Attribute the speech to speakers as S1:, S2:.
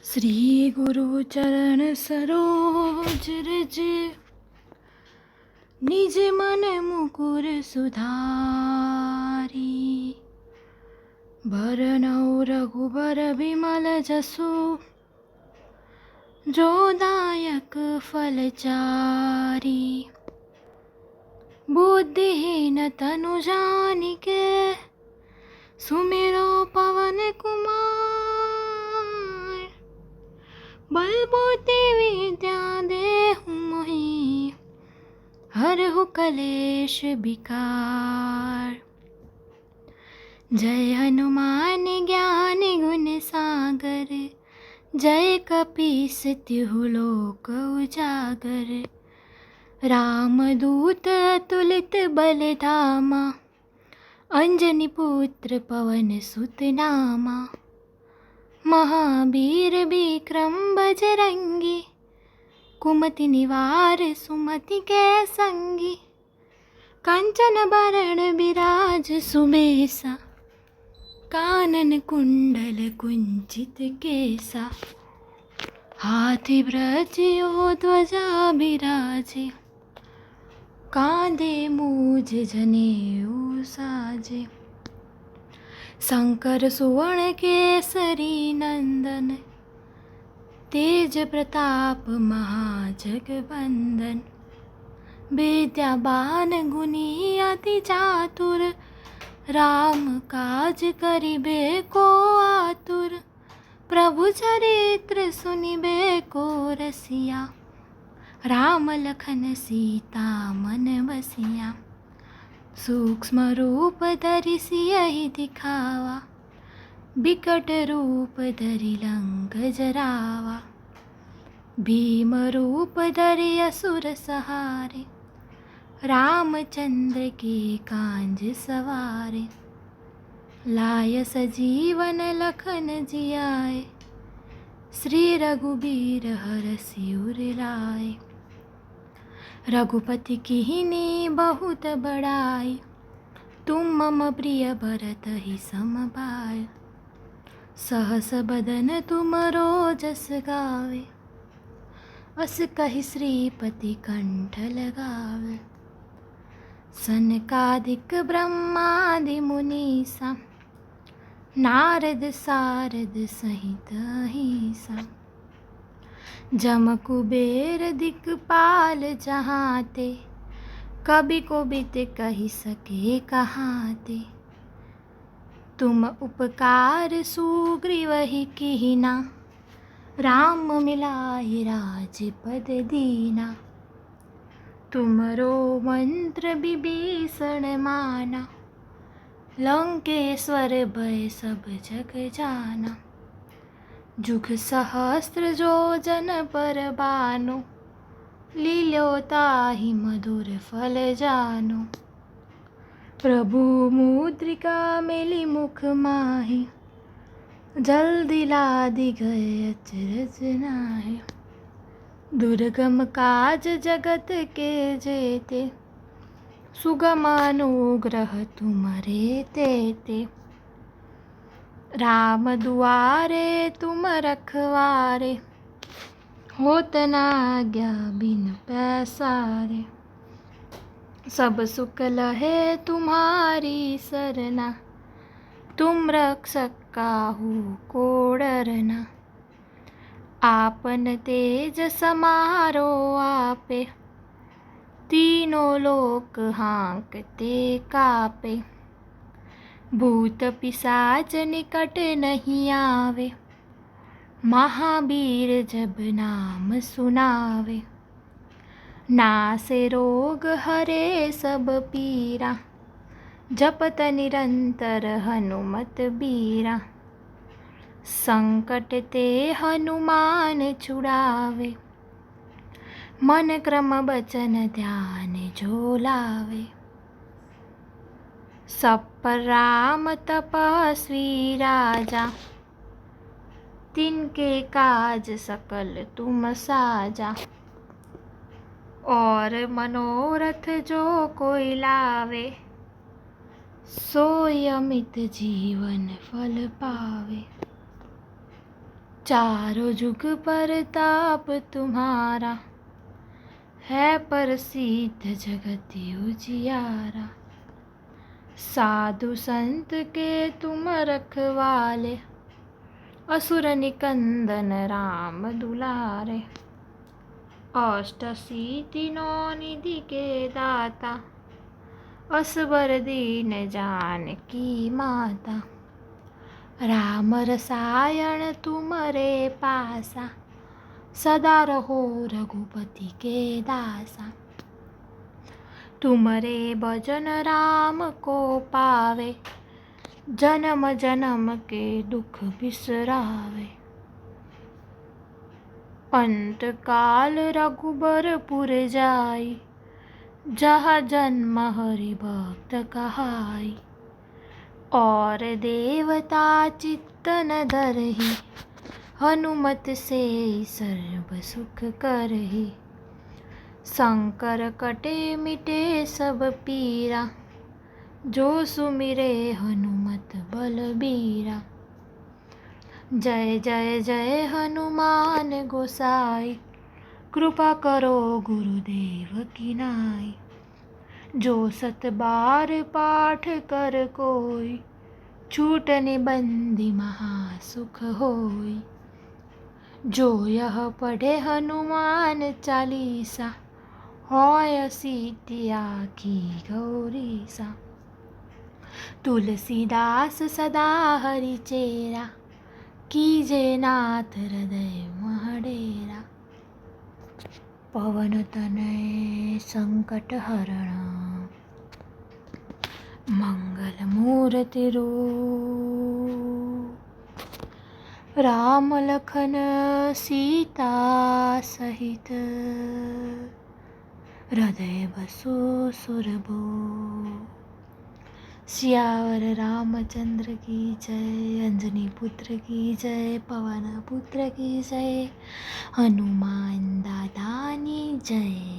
S1: श्री गुरु चरण सरोज रज, निज मन मुकुर सुधारी। बरनउँ रघुबर विमल जसु, जो दायक फल चारि। बुद्धिहीन तनु जानिके, सुमिरो पवन कुमार। बलबुद्धि विद्या देहु मोहि, हरहु कलेश विकार। जय हनुमान ज्ञान गुण सागर, जय कपीस तिहु लोक उजागर। रामदूत अतुलित बल धामा, अंजनी पुत्र पवन सुत नामा। महावीर विक्रम बजरंगी, कुमति निवार सुमति के संगी। कंचन बरण विराज सुबेसा, कानन कुंडल कुंचित केसा। हाथी ब्रजयो ध्वजा बिराजे, कांधे मूज जनेऊ साजे। शंकर सुवन केसरी नंदन, तेज प्रताप महाजगवंदन। विद्यावान गुणी अति चातुर, राम काज करिबे को आतुर। प्रभु चरित्र सुनिबे को रसिया, राम लखन सीता मन बसिया। सूक्ष्म रूप धरि सियहि दिखावा, बिकट रूप धरि लंक जरावा। भीम रूप धरि असुर सहारे, रामचंद्र के कांज सवारे। लाय सजीवन लखन जियाए, श्री रघुबीर हरषि उर लाए। रघुपति कीन्ही बहुत बड़ाई, तुम मम प्रिय भरत ही सम भाई। सहस बदन तुम रोजस गावे, अस कहि श्रीपति कंठ लगावे। सनकादिक ब्रह्मादि मुनीसा, नारद सारद सहित अहिसा। जम कुबेर दिक्पाल जहाते, कवि कोविद कहि सके कहाते। तुम उपकार सुग्रीवहि कीन्हा, राम मिलाइ राजपद दीना। तुमरो मंत्र विभीषण माना, लंकेश्वर भय सब जग जाना। जुग सहस्त्र जो जन पर भानु, लील्यो ताहि मधुर फल जानु। प्रभु मुद्रिका मेली मुख माहि, जल्दी लादि गए अचरज नाहि। दुर्गम काज जगत के जेते, सुगम अनुग्रह तुम्हरे तेते। राम दुआरे तुम रखवारे, होत न आज्ञा बिनु पैसारे। सब सुख लहे तुम्हारी सरना, तुम रक्षक काहू को डरना। आपन तेज समारो आपे, तीनों लोक हांकते कापे। भूत पिशाच निकट नहीं आवे, महावीर जब नाम सुनावे। नासे रोग हरे सब पीरा, जपत निरंतर हनुमत बीरा। संकट ते हनुमान छुड़ावे, मन क्रम बचन ध्यान जो लावे। सब पर राम तपस्वी राजा, तिनके काज सकल तुम साजा। और मनोरथ जो कोई लावे, सोई अमित जीवन फल पावे। चारों जुग परताप तुम्हारा, है प्रसिद्ध जगत उजियारा। साधु संत के तुम रखवाले, असुर निकंदन राम दुलारे। अष्ट सिद्धि नौ निधि के दाता, असबर दीन जानकी माता। राम रसायन तुमरे पासा, सदा रहो रघुपति के दासा। तुमरे भजन राम को पावे, जन्म जन्म के दुख बिसरावे। अंत काल रघुबरपुर जाई, जहाँ जन्म हरि भक्त कहाई। और देवता चित्त न धरहि, हनुमत से सर्व सुख करहि। संकर कटे मिटे सब पीरा, जो सुमिरे हनुमत बलबीरा। जय जय जय हनुमान गोसाई, कृपा करो गुरुदेव की नाई। जो 7 बार पाठ कर कोई, छूटने बंदी महासुख होई। जो यह पढ़े हनुमान चालीसा, होय सिद्धि आखी गौरीसा। तुलसीदास सदा हरि चेरा, कीजे नाथ हृदय महडेरा। पवन तनय संकट हरण, मंगल मूर्ति रूप। राम लखन सीता सहित, हृदय बसो सुरभूप। सियावर रामचंद्र की जय, अंजनी पुत्र की जय, पवन पुत्र की जय, हनुमान दादानी जय।